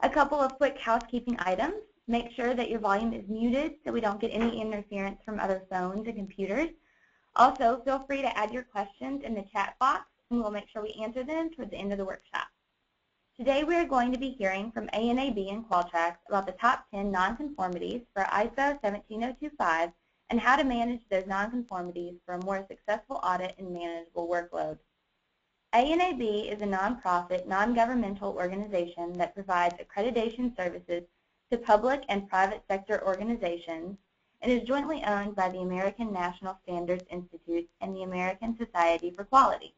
A couple of quick housekeeping items. Make sure that your volume is muted so we don't get any interference from other phones and computers. Also, feel free to add your questions in the chat box, and we'll make sure we answer them toward the end of the workshop. Today we are going to be hearing from ANAB and Qualtrax about the top 10 nonconformities for ISO 17025 and how to manage those nonconformities for a more successful audit and manageable workload. ANAB is a nonprofit, non-governmental organization that provides accreditation services to public and private sector organizations and is jointly owned by the American National Standards Institute and the American Society for Quality.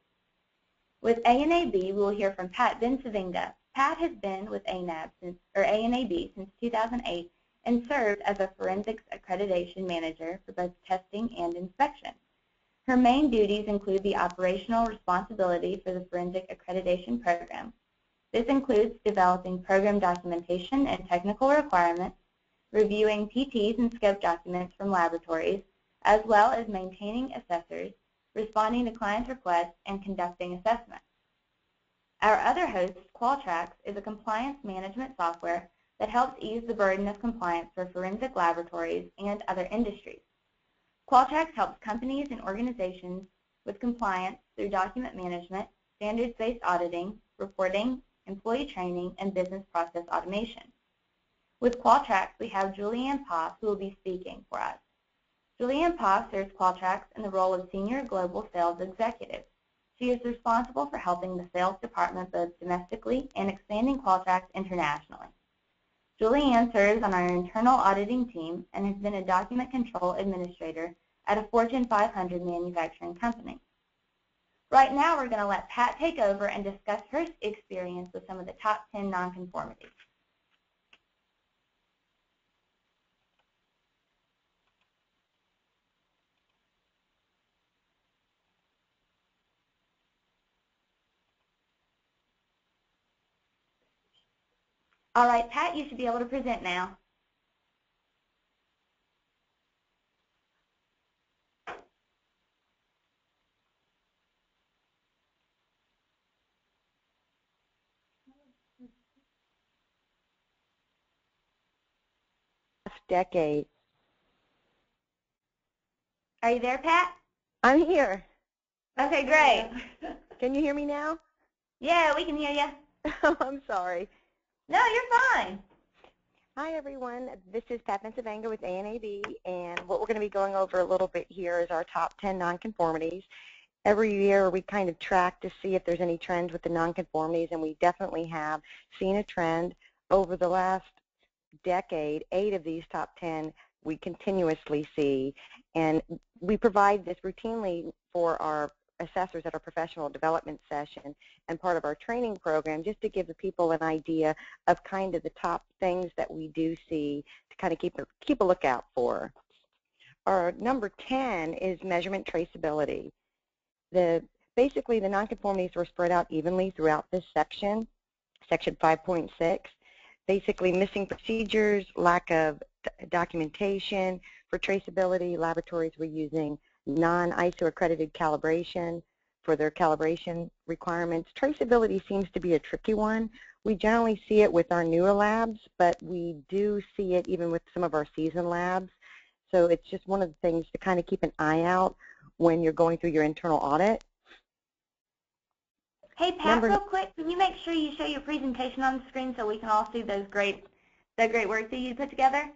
With ANAB, we will hear from Pat Bensavinga. Pat has been with ANAB since 2008 and served as a forensics accreditation manager for both testing and inspection. Her main duties include the operational responsibility for the forensic accreditation program. This includes developing program documentation and technical requirements, reviewing PTs and scope documents from laboratories, as well as maintaining assessors, responding to client requests, and conducting assessments. Our other host, Qualtrax, is a compliance management software that helps ease the burden of compliance for forensic laboratories and other industries. Qualtrax helps companies and organizations with compliance through document management, standards-based auditing, reporting, employee training, and business process automation. With Qualtrax, we have Julianne Poff, who will be speaking for us. Julianne Poff serves Qualtrax in the role of Senior Global Sales Executive. She is responsible for helping the sales department both domestically and expanding Qualtrax internationally. Julianne serves on our internal auditing team and has been a document control administrator at a Fortune 500 manufacturing company. Right now, we're going to let Pat take over and discuss her experience with some of the top 10 nonconformities. All right, Pat, you should be able to present now. Decade. Are you there, Pat? I'm here. Okay, great. Can you hear me now? Yeah, we can hear you. Oh, I'm sorry. No, you're fine. Hi, everyone. This is Pat Bensavinga with ANAB, and what we're going to be going over a little bit here is our top 10 nonconformities. Every year we kind of track to see if there's any trends with the nonconformities, and we definitely have seen a trend over the last decade. 8 of these top 10 we continuously see, and we provide this routinely for our assessors at our professional development session and part of our training program, just to give the people an idea of kind of the top things that we do see to kind of keep a lookout for. Our number 10 is measurement traceability. Basically the nonconformities were spread out evenly throughout this section, section 5.6. Basically missing procedures, lack of documentation. For traceability, laboratories were using non-ISO accredited calibration for their calibration requirements. Traceability seems to be a tricky one. We generally see it with our newer labs, but we do see it even with some of our seasoned labs. So it's just one of the things to kind of keep an eye out when you're going through your internal audit. Hey, Pat, real quick, can you make sure you show your presentation on the screen so we can all see that great work that you put together?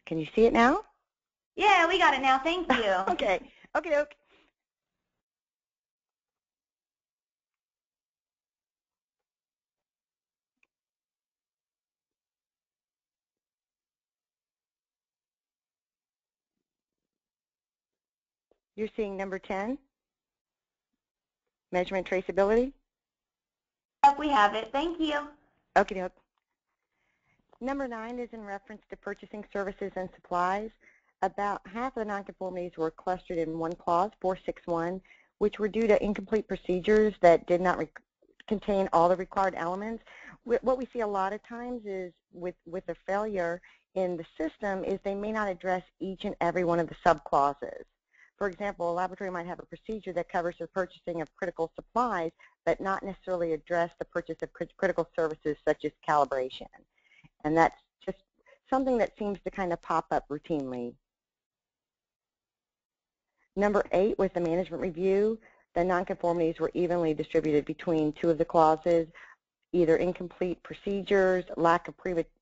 Can you see it now? Yeah, we got it now. Thank you. Okay. Okay. You're seeing number 10, measurement traceability? Yep, we have it. Thank you. Okay. Number 9 is in reference to purchasing services and supplies. About half of the nonconformities were clustered in one clause, 461, which were due to incomplete procedures that did not contain all the required elements. What we see a lot of times is with a failure in the system is they may not address each and every one of the subclauses. For example, a laboratory might have a procedure that covers the purchasing of critical supplies, but not necessarily address the purchase of critical services such as calibration. And that's just something that seems to kind of pop up routinely. Number 8 was the management review. The nonconformities were evenly distributed between 2 of the clauses, either incomplete procedures, lack of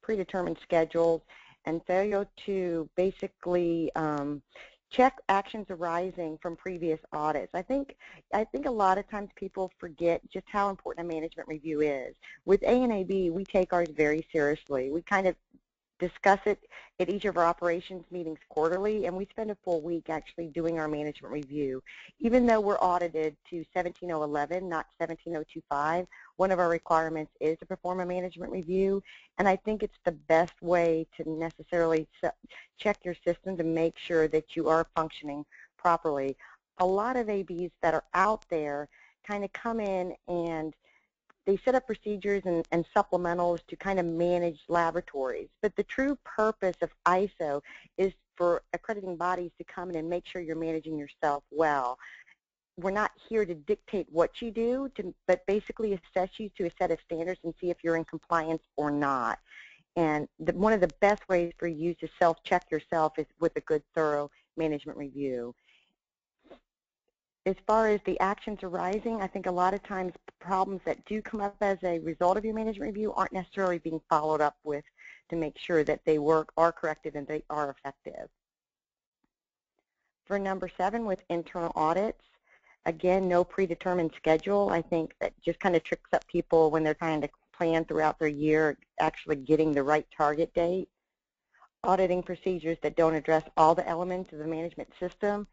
predetermined schedules, and failure to basically check actions arising from previous audits. I think a lot of times people forget just how important a management review is. With ANAB, we take ours very seriously. We kind of discuss it at each of our operations meetings quarterly, and we spend a full week actually doing our management review. Even though we're audited to 17011, not 17025, one of our requirements is to perform a management review, and I think it's the best way to necessarily check your system to make sure that you are functioning properly. A lot of ABs that are out there kind of come in and they set up procedures and supplementals to kind of manage laboratories. But the true purpose of ISO is for accrediting bodies to come in and make sure you're managing yourself well. We're not here to dictate what you do, but basically assess you to a set of standards and see if you're in compliance or not. And one of the best ways for you to self-check yourself is with a good, thorough management review. As far as the actions arising, I think a lot of times problems that do come up as a result of your management review aren't necessarily being followed up with to make sure that they are corrected and they are effective. For number 7, with internal audits, again, no predetermined schedule. I think that just kind of tricks up people when they're trying to plan throughout their year, actually getting the right target date. Auditing procedures that don't address all the elements of the management system.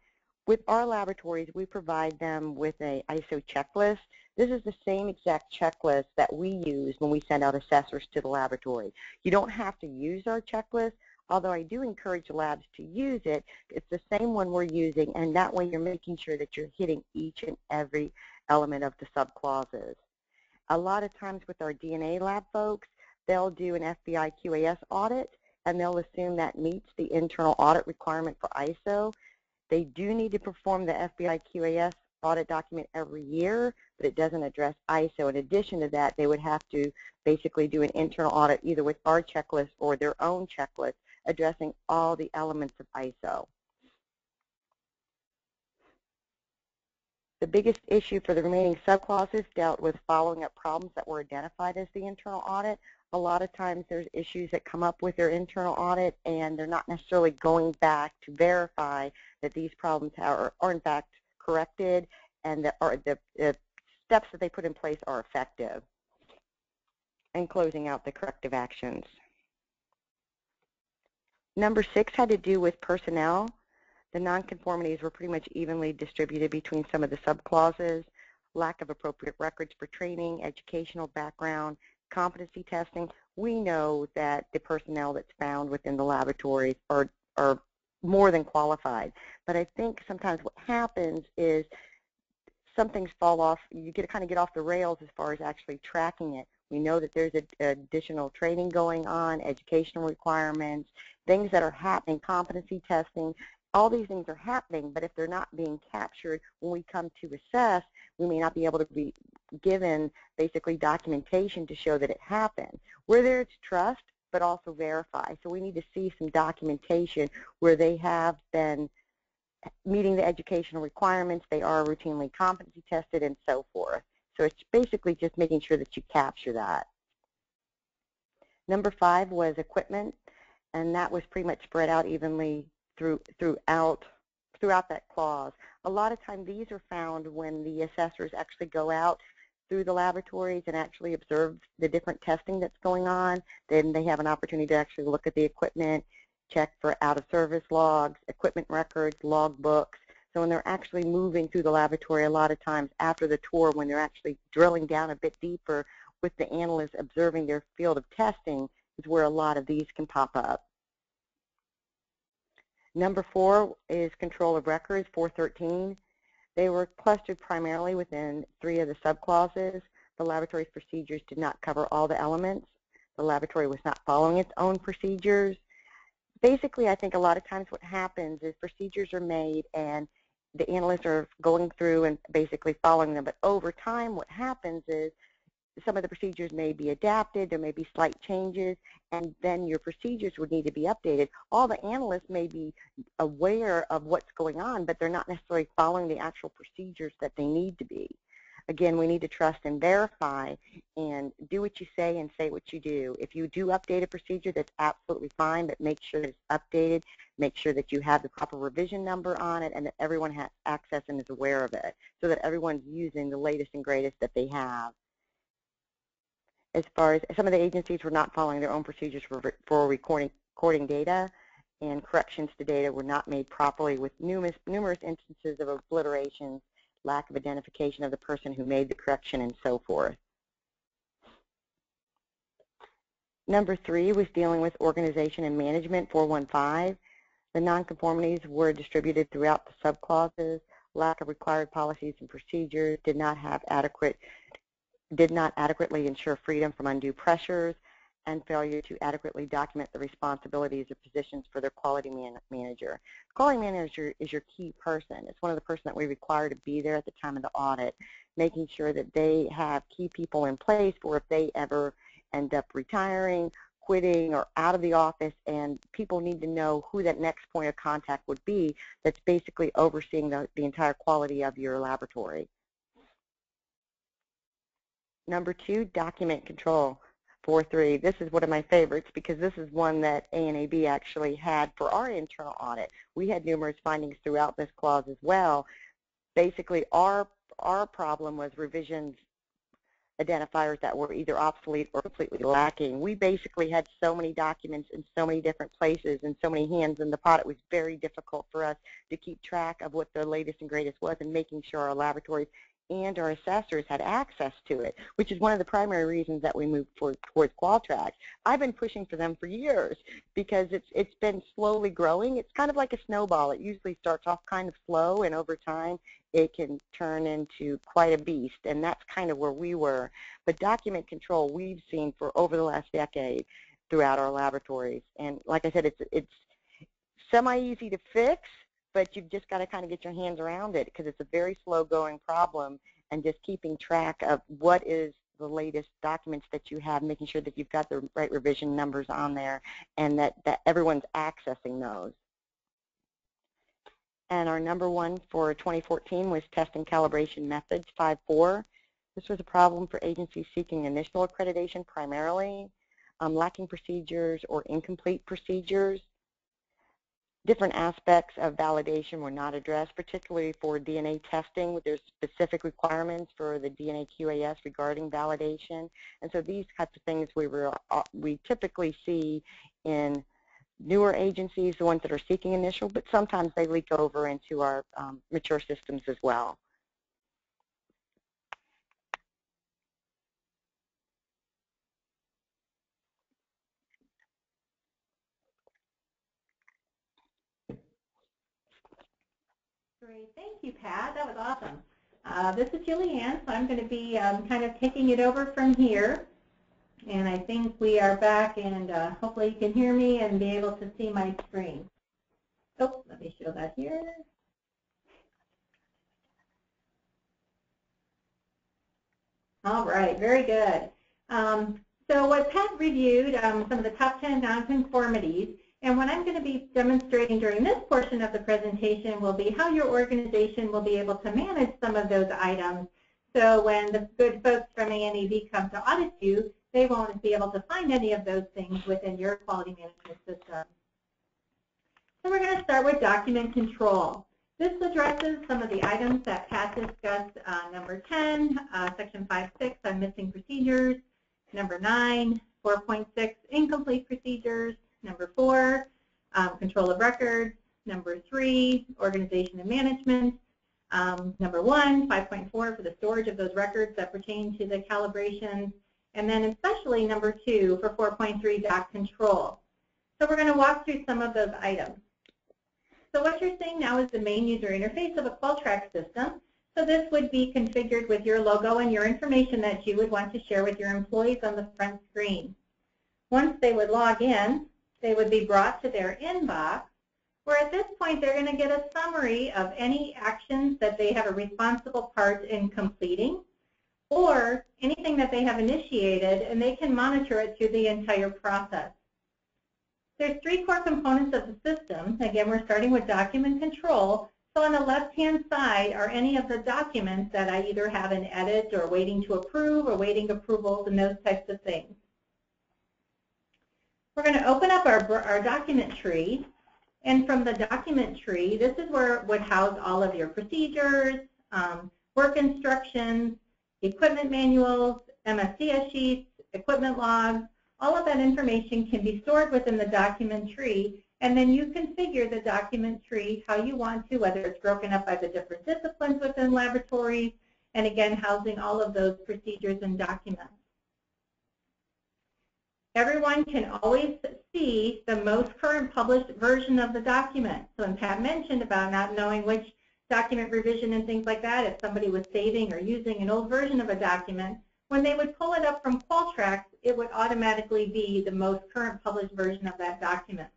With our laboratories, we provide them with an ISO checklist. This is the same exact checklist that we use when we send out assessors to the laboratory. You don't have to use our checklist, although I do encourage labs to use it. It's the same one we're using, and that way you're making sure that you're hitting each and every element of the subclauses. A lot of times with our DNA lab folks, they'll do an FBI QAS audit, and they'll assume that meets the internal audit requirement for ISO. They do need to perform the FBI QAS audit document every year, but it doesn't address ISO. In addition to that, they would have to basically do an internal audit either with our checklist or their own checklist addressing all the elements of ISO. The biggest issue for the remaining subclauses dealt with following up problems that were identified as the internal audit. A lot of times there's issues that come up with their internal audit and they're not necessarily going back to verify that these problems are in fact corrected and that the steps that they put in place are effective, and closing out the corrective actions. Number 6 had to do with personnel. The nonconformities were pretty much evenly distributed between some of the subclauses. Lack of appropriate records for training, educational background, competency testing. We know that the personnel that's found within the laboratories are more than qualified. But I think sometimes what happens is some things fall off. You kind of get off the rails as far as actually tracking it. We know that there's additional training going on, educational requirements, things that are happening, competency testing. All these things are happening, but if they're not being captured when we come to assess, we may not be able to be given basically documentation to show that it happened. We're there to trust, but also verify. So we need to see some documentation where they have been meeting the educational requirements, they are routinely competency tested, and so forth. So it's basically just making sure that you capture that. Number 5 was equipment, and that was pretty much spread out evenly throughout that clause. A lot of times these are found when the assessors actually go out through the laboratories and actually observe the different testing that's going on. Then they have an opportunity to actually look at the equipment, check for out-of-service logs, equipment records, log books. So when they're actually moving through the laboratory, a lot of times after the tour, when they're actually drilling down a bit deeper with the analysts observing their field of testing, is where a lot of these can pop up. Number 4 is control of records, 413. They were clustered primarily within 3 of the subclauses. The laboratory's procedures did not cover all the elements. The laboratory was not following its own procedures. Basically, I think a lot of times what happens is procedures are made and the analysts are going through and basically following them. But over time, what happens is some of the procedures may be adapted, there may be slight changes, and then your procedures would need to be updated. All the analysts may be aware of what's going on, but they're not necessarily following the actual procedures that they need to be. Again, we need to trust and verify and do what you say and say what you do. If you do update a procedure, that's absolutely fine, but make sure it's updated, make sure that you have the proper revision number on it, and that everyone has access and is aware of it, so that everyone's using the latest and greatest that they have. As far as some of the agencies were not following their own procedures for recording data, and corrections to data were not made properly, with numerous instances of obliterations, lack of identification of the person who made the correction, and so forth. Number 3 was dealing with organization and management, 415. The nonconformities were distributed throughout the subclauses, lack of required policies and procedures, did not adequately ensure freedom from undue pressures, and failure to adequately document the responsibilities of positions for their quality manager. Quality manager is your key person. It's one of the person that we require to be there at the time of the audit, making sure that they have key people in place for if they ever end up retiring, quitting, or out of the office, and people need to know who that next point of contact would be that's basically overseeing the entire quality of your laboratory. Number 2, document control, 4.3. This is one of my favorites because this is one that ANAB actually had for our internal audit. We had numerous findings throughout this clause as well. Basically, our problem was revisions identifiers that were either obsolete or completely lacking. We basically had so many documents in so many different places and so many hands in the pot, it was very difficult for us to keep track of what the latest and greatest was, and making sure our laboratories and our assessors had access to it, which is one of the primary reasons that we moved towards Qualtrax. I've been pushing for them for years because it's been slowly growing. It's kind of like a snowball. It usually starts off kind of slow, and over time it can turn into quite a beast, and that's kind of where we were. But document control we've seen for over the last decade throughout our laboratories, and like I said, it's semi-easy to fix, but you've just got to kind of get your hands around it because it's a very slow-going problem, and just keeping track of what is the latest documents that you have, making sure that you've got the right revision numbers on there and that everyone's accessing those. And our number 1 for 2014 was test and calibration methods, 5.4. This was a problem for agencies seeking initial accreditation primarily, lacking procedures or incomplete procedures. Different aspects of validation were not addressed, particularly for DNA testing. There's specific requirements for the DNA QAS regarding validation, and so these types of things we typically see in newer agencies, the ones that are seeking initial, but sometimes they leak over into our mature systems as well. Great, thank you, Pat. That was awesome. This is Julianne, so I'm going to be kind of taking it over from here. And I think we are back, and hopefully you can hear me and be able to see my screen. Oh, let me show that here. All right, very good. So what Pat reviewed, some of the top 10 nonconformities, and what I'm going to be demonstrating during this portion of the presentation will be how your organization will be able to manage some of those items. So when the good folks from ANAB come to audit you, they won't be able to find any of those things within your quality management system. So we're going to start with document control. This addresses some of the items that Pat discussed. Number 10, section 5.6 on missing procedures. Number 9, 4.6, incomplete procedures. Number 4, control of records. Number 3, organization and management. Number 1, 5.4 for the storage of those records that pertain to the calibrations. And then especially number 2 for 4.3, doc control. So we're going to walk through some of those items. So what you're seeing now is the main user interface of a Qualtrax system. So this would be configured with your logo and your information that you would want to share with your employees on the front screen. Once they would log in, they would be brought to their inbox where at this point they're going to get a summary of any actions that they have a responsible part in completing, or anything that they have initiated, and they can monitor it through the entire process. There's three core components of the system. Again, we're starting with document control. So on the left-hand side are any of the documents that I either have in edit or waiting to approve or waiting approvals and those types of things. We're going to open up our document tree. And from the document tree, this is where it would house all of your procedures, work instructions, equipment manuals, MSDS sheets, equipment logs. All of that information can be stored within the document tree, and then you configure the document tree how you want to, whether it's broken up by the different disciplines within laboratories, and again, housing all of those procedures and documents. Everyone can always see the most current published version of the document. So when Pat mentioned about not knowing which document revision and things like that, if somebody was saving or using an old version of a document, when they would pull it up from Qualtrax, it would automatically be the most current published version of that document.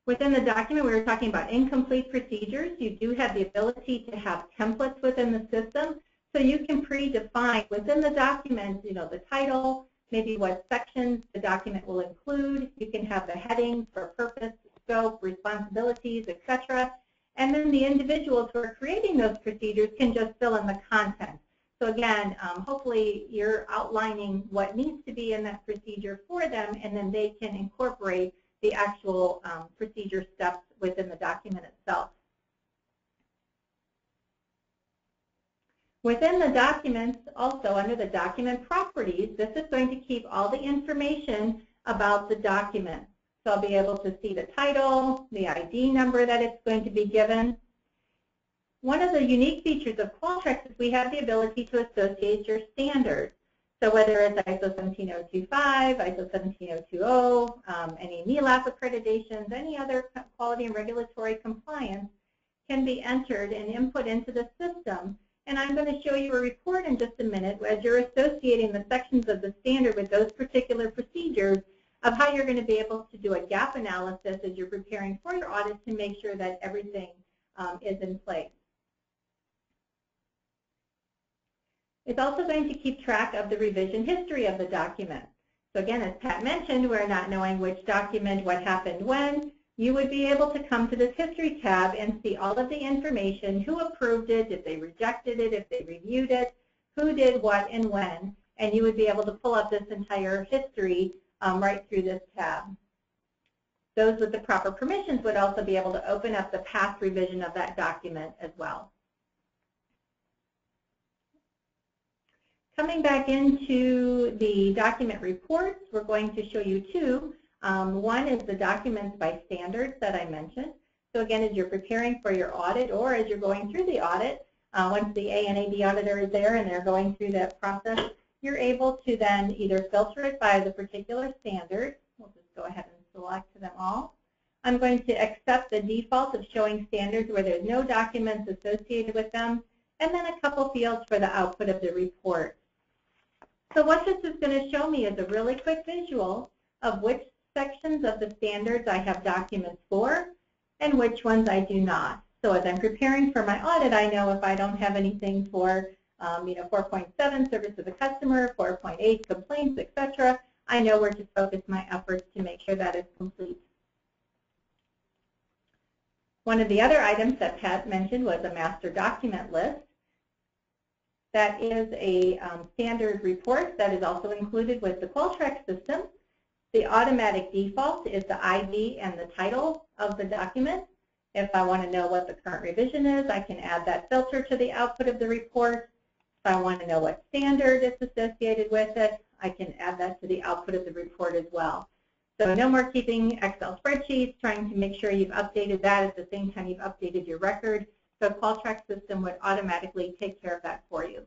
Within the document, we were talking about incomplete procedures. You do have the ability to have templates within the system, so you can predefine within the document, the title, maybe what sections the document will include. You can have the headings for purpose, scope, responsibilities, etc. And then the individuals who are creating those procedures can just fill in the content. So again, hopefully you're outlining what needs to be in that procedure for them, and then they can incorporate the actual procedure steps within the document itself. Within the documents, also under the document properties, this is going to keep all the information about the document. So I'll be able to see the title, the ID number that it's going to be given. One of the unique features of Qualtrax is we have the ability to associate your standards. So whether it's ISO 17025, ISO 17020, any NELAP accreditations, any other quality and regulatory compliance can be entered and input into the system. And I'm going to show you a report in just a minute as you're associating the sections of the standard with those particular procedures of how you're going to be able to do a gap analysis as you're preparing for your audit to make sure that everything is in place. It's also going to keep track of the revision history of the document. So again, as Pat mentioned, we're not knowing which document, what happened when. You would be able to come to this history tab and see all of the information, who approved it, if they rejected it, if they reviewed it, who did what and when, and you would be able to pull up this entire history right through this tab. Those with the proper permissions would also be able to open up the past revision of that document as well. Coming back into the document reports, we're going to show you two. One is the documents by standards that I mentioned. So again, as you're preparing for your audit or as you're going through the audit, once the ANAB auditor is there and they're going through that process, you're able to then either filter it by the particular standard. We'll just go ahead and select them all. I'm going to accept the default of showing standards where there's no documents associated with them, and then a couple fields for the output of the report. So what this is going to show me is a really quick visual of which sections of the standards I have documents for and which ones I do not. So as I'm preparing for my audit, I know if I don't have anything for 4.7 service to the customer, 4.8 complaints, etc., I know where to focus my efforts to make sure that is complete. One of the other items that Pat mentioned was a master document list. That is a standard report that is also included with the Qualtrax system. The automatic default is the ID and the title of the document. If I want to know what the current revision is, I can add that filter to the output of the report. If I want to know what standard is associated with it, I can add that to the output of the report as well. So no more keeping Excel spreadsheets, trying to make sure you've updated that at the same time you've updated your record. So Qualtrax system would automatically take care of that for you.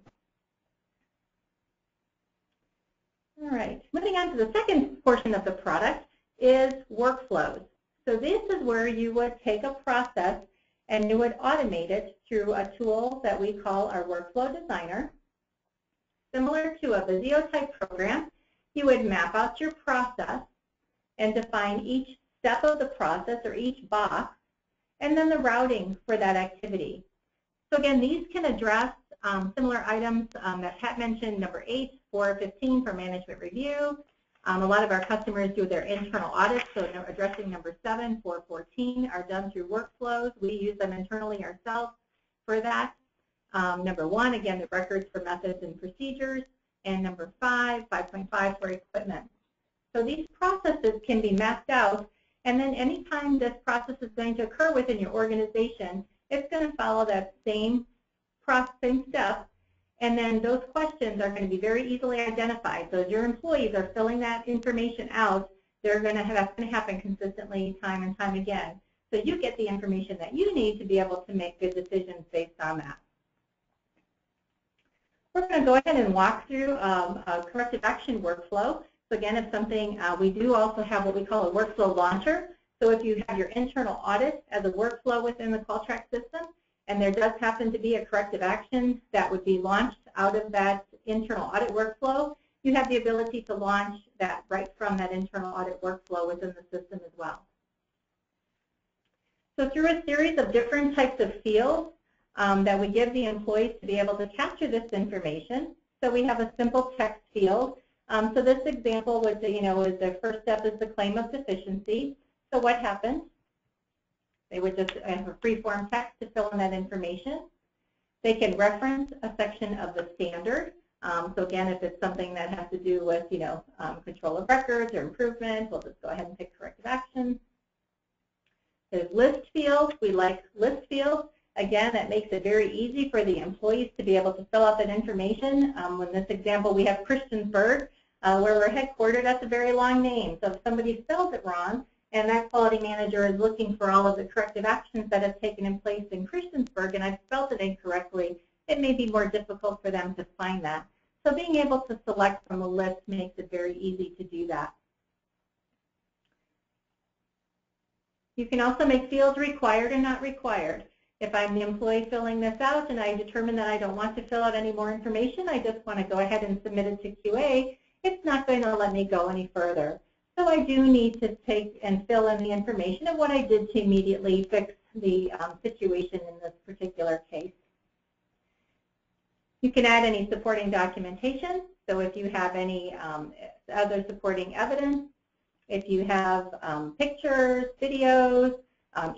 All right, moving on to the second portion of the product is workflows. So this is where you would take a process and you would automate it through a tool that we call our Workflow Designer. Similar to a Visio type program, you would map out your process and define each step of the process or each box, and then the routing for that activity. So again, these can address similar items that Pat mentioned, number 8, 415 for management review. A lot of our customers do their internal audits, so addressing number 7, 414 are done through workflows. We use them internally ourselves for that. Number 1, again, the records for methods and procedures, and number 5, 5.5 for equipment. So these processes can be mapped out, and then anytime this process is going to occur within your organization, it's going to follow that same step, and then those questions are going to be very easily identified. So as your employees are filling that information out, that's going to happen consistently time and time again. So you get the information that you need to be able to make good decisions based on that. We're going to go ahead and walk through a corrective action workflow. So again, it's something we do also have what we call a workflow launcher. So if you have your internal audit as a workflow within the Qualtrax system, and there does happen to be a corrective action that would be launched out of that internal audit workflow, you have the ability to launch that right from that internal audit workflow within the system as well. So through a series of different types of fields that we give the employees to be able to capture this information. So we have a simple text field. So this example was, is the first step is the claim of deficiency. So what happened? They would just have a free-form text to fill in that information. They can reference a section of the standard. So again, if it's something that has to do with, control of records or improvement, we'll just go ahead and pick corrective action. There's list fields. We like list fields. Again, that makes it very easy for the employees to be able to fill out that information. In this example, we have Christiansburg, where we're headquartered. That's a very long name. So if somebody spells it wrong, and that quality manager is looking for all of the corrective actions that have taken place in Christiansburg, and I've spelled it incorrectly, it may be more difficult for them to find that. So being able to select from a list makes it very easy to do that. You can also make fields required and not required. If I'm the employee filling this out and I determine that I don't want to fill out any more information, I just want to go ahead and submit it to QA, it's not going to let me go any further. So I do need to take and fill in the information of what I did to immediately fix the situation in this particular case. You can add any supporting documentation. So if you have any other supporting evidence, if you have pictures, videos,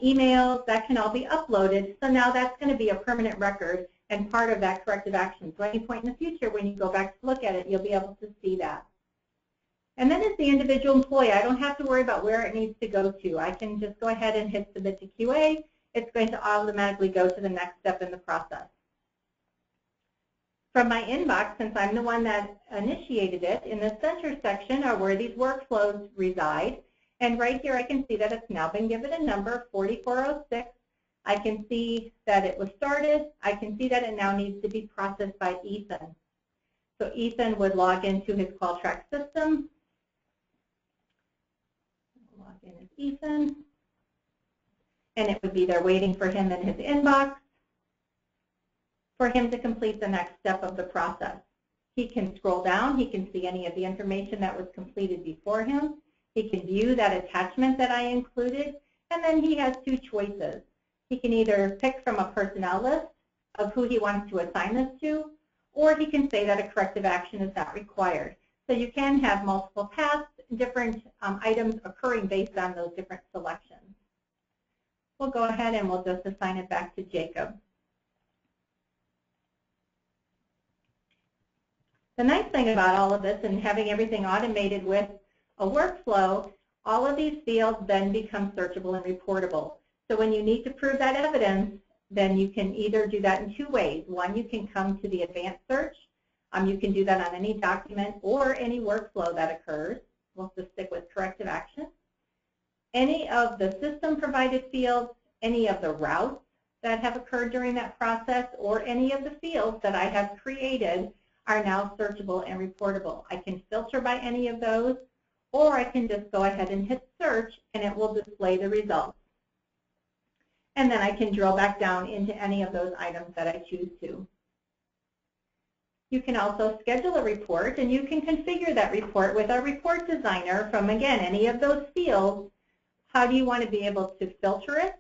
emails, that can all be uploaded. So now that's going to be a permanent record and part of that corrective action. So at any point in the future, when you go back to look at it, you'll be able to see that. And then as the individual employee, I don't have to worry about where it needs to go to. I can just go ahead and hit submit to QA. It's going to automatically go to the next step in the process. From my inbox, since I'm the one that initiated it, in the center section are where these workflows reside. And right here I can see that it's now been given a number, 4406. I can see that it was started. I can see that it now needs to be processed by Ethan. So Ethan would log into his Qualtrax system. Log in as Ethan. And it would be there waiting for him in his inbox for him to complete the next step of the process. He can scroll down. He can see any of the information that was completed before him. He can view that attachment that I included, and then he has two choices. He can either pick from a personnel list of who he wants to assign this to, or he can say that a corrective action is not required. So you can have multiple tasks, different items occurring based on those different selections. We'll go ahead and we'll just assign it back to Jacob. The nice thing about all of this and having everything automated with a workflow, all of these fields then become searchable and reportable. So when you need to prove that evidence, then you can either do that in two ways. One, you can come to the advanced search. You can do that on any document or any workflow that occurs. We'll just stick with corrective action. Any of the system-provided fields, any of the routes that have occurred during that process, or any of the fields that I have created are now searchable and reportable. I can filter by any of those, or I can just go ahead and hit search and it will display the results. And then I can drill back down into any of those items that I choose to. You can also schedule a report, and you can configure that report with our report designer from, again, any of those fields How do you want to be able to filter it?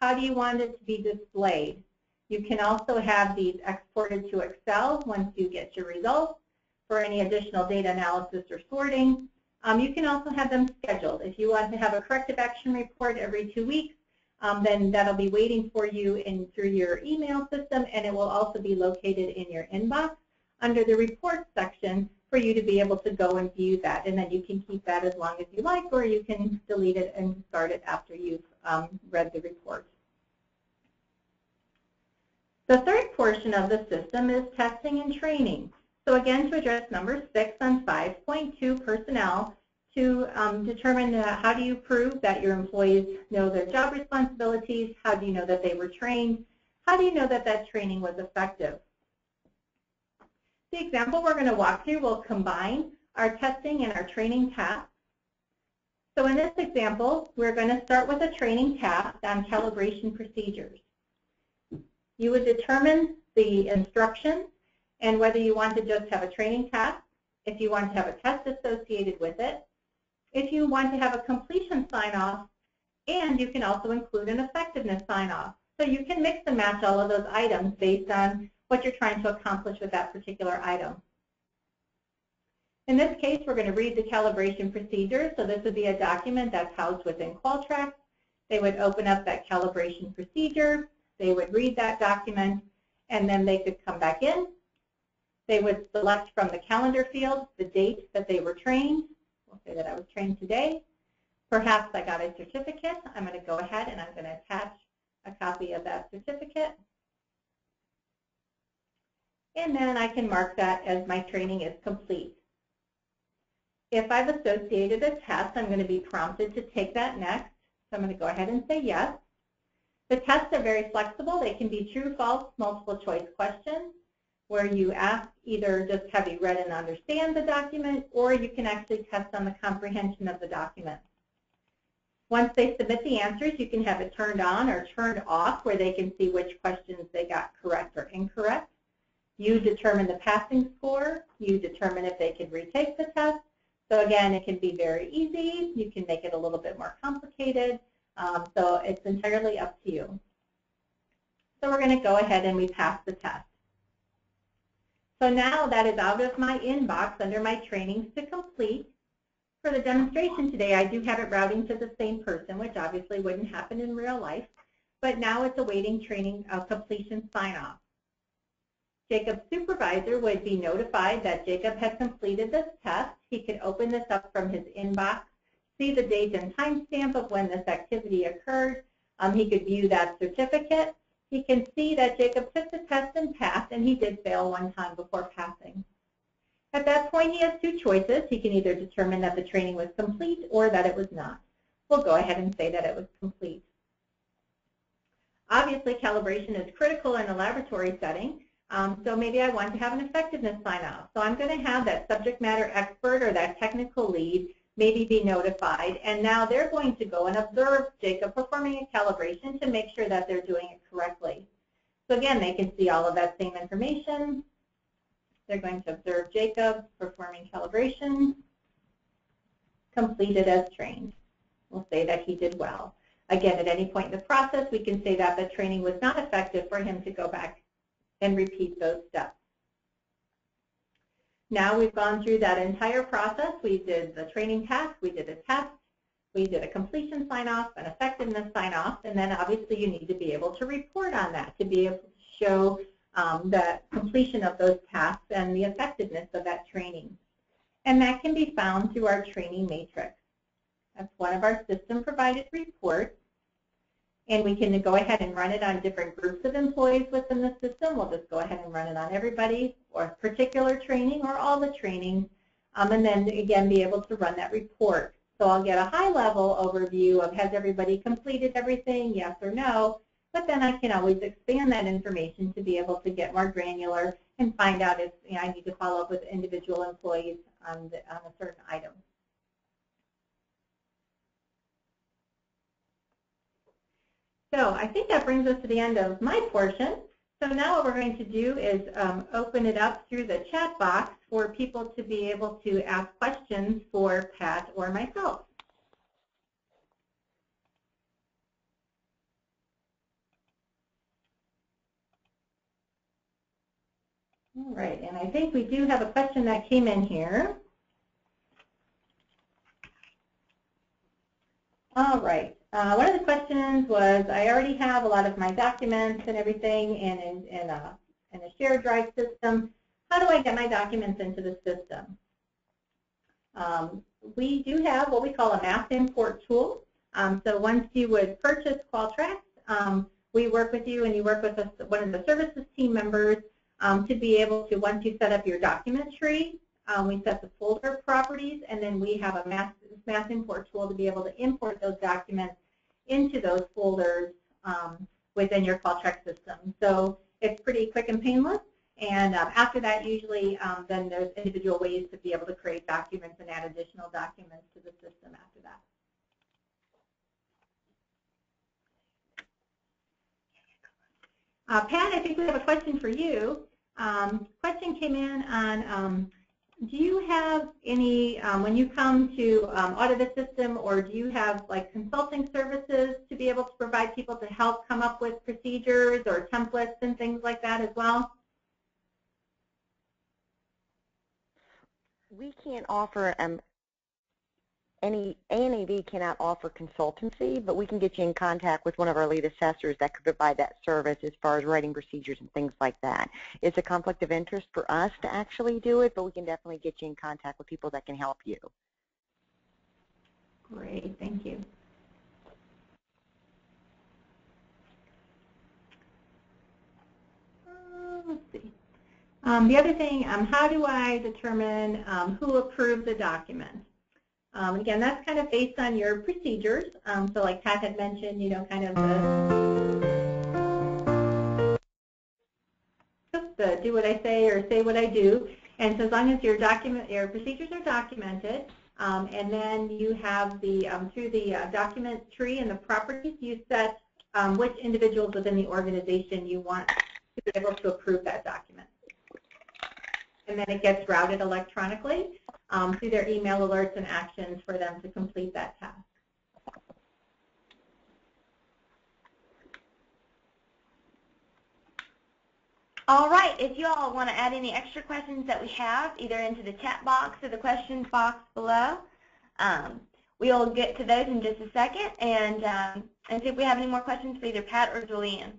How do you want it to be displayed? You can also have these exported to Excel once you get your results for any additional data analysis or sorting. You can also have them scheduled. If you want to have a corrective action report every 2 weeks, then that'll be waiting for you through your email system, and it will also be located in your inbox under the reports section for you to be able to go and view that. And then you can keep that as long as you like, or you can delete it and start it after you've read the report. The third portion of the system is testing and training. So again, to address number 6 on 5.2 personnel, to determine how do you prove that your employees know their job responsibilities, how do you know that they were trained, how do you know that that training was effective. The example we're going to walk through will combine our testing and our training tasks. So in this example, we're going to start with a training task on calibration procedures. You would determine the instructions and whether you want to just have a training task, if you want to have a test associated with it, if you want to have a completion sign-off, and you can also include an effectiveness sign-off. So you can mix and match all of those items based on what you're trying to accomplish with that particular item. In this case, we're going to read the calibration procedure. So this would be a document that's housed within Qualtrax. They would open up that calibration procedure. They would read that document, and then they could come back in. They would select from the calendar field the date that they were trained. We'll say that I was trained today. Perhaps I got a certificate. I'm going to go ahead and I'm going to attach a copy of that certificate. And then I can mark that as my training is complete. If I've associated a test, I'm going to be prompted to take that next. So I'm going to go ahead and say yes. The tests are very flexible. They can be true, false, multiple choice questions, where you ask either just have you read and understand the document, or you can actually test on the comprehension of the document. Once they submit the answers, you can have it turned on or turned off where they can see which questions they got correct or incorrect. You determine the passing score. You determine if they can retake the test. So again, it can be very easy. You can make it a little bit more complicated. So it's entirely up to you. So we're going to go ahead and we pass the test. So now that is out of my inbox under my trainings to complete. For the demonstration today, I do have it routing to the same person, which obviously wouldn't happen in real life. But now it's awaiting training completion sign-off. Jacob's supervisor would be notified that Jacob has completed this test. He could open this up from his inbox, see the date and timestamp of when this activity occurred. He could view that certificate. He can see that Jacob took the test and passed, and he did fail one time before passing. At that point, he has two choices. He can either determine that the training was complete or that it was not. We'll go ahead and say that it was complete. Obviously, calibration is critical in a laboratory setting. So maybe I want to have an effectiveness sign-off. So I'm going to have that subject matter expert or that technical lead maybe be notified. And now they're going to go and observe Jacob performing a calibration to make sure that they're doing it correctly. So again, they can see all of that same information. They're going to observe Jacob performing calibration, completed as trained. We'll say that he did well. Again, at any point in the process, we can say that the training was not effective for him to go back and repeat those steps. Now we've gone through that entire process. We did the training task, we did a test, we did a completion sign-off, an effectiveness sign-off, and then obviously you need to be able to report on that, to be able to show the completion of those tasks and the effectiveness of that training. And that can be found through our training matrix. That's one of our system-provided reports. And we can go ahead and run it on different groups of employees within the system. We'll just go ahead and run it on everybody, or particular training, or all the trainings, and then again be able to run that report. So I'll get a high-level overview of has everybody completed everything, yes or no, but then I can always expand that information to be able to get more granular and find out if I need to follow up with individual employees on a certain item. So I think that brings us to the end of my portion. So now what we're going to do is open it up through the chat box for people to be able to ask questions for Pat or myself. All right, and I think we do have a question that came in here. All right, one of the questions was, I already have a lot of my documents and everything in a shared drive system. How do I get my documents into the system? We do have what we call a mass import tool. So once you would purchase Qualtrax, we work with you and you work with us, one of the services team members, to be able to, once you set up your document tree, we set the folder properties, and then we have a mass import tool to be able to import those documents into those folders within your Qualtrax system. So it's pretty quick and painless. And after that, usually, then there's individual ways to be able to create documents and add additional documents to the system after that. Pat, I think we have a question for you. Question came in on, do you have any, when you come to audit a system, or do you have like consulting services to be able to provide people to help come up with procedures or templates and things like that as well? We can't offer ANAB cannot offer consultancy, but we can get you in contact with one of our lead assessors that could provide that service as far as writing procedures and things like that. It's a conflict of interest for us to actually do it, but we can definitely get you in contact with people that can help you. Great, thank you. Let's see. The other thing, how do I determine who approved the document? Again, that's kind of based on your procedures. So like Pat had mentioned, you know, kind of the do what I say or say what I do. And so as long as your procedures are documented, and then you have the, through the document tree and the properties, you set which individuals within the organization you want to be able to approve that document. And then it gets routed electronically through their email alerts and actions for them to complete that task. All right, if you all want to add any extra questions that we have, either into the chat box or the questions box below, we'll get to those in just a second and see if we have any more questions for either Pat or Julianne.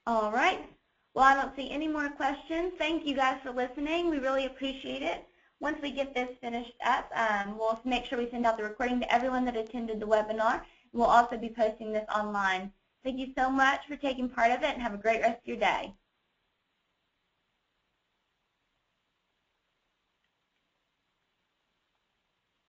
All right. Well, I don't see any more questions. Thank you guys for listening. We really appreciate it. Once we get this finished up, we'll make sure we send out the recording to everyone that attended the webinar. We'll also be posting this online. Thank you so much for taking part of it, and have a great rest of your day.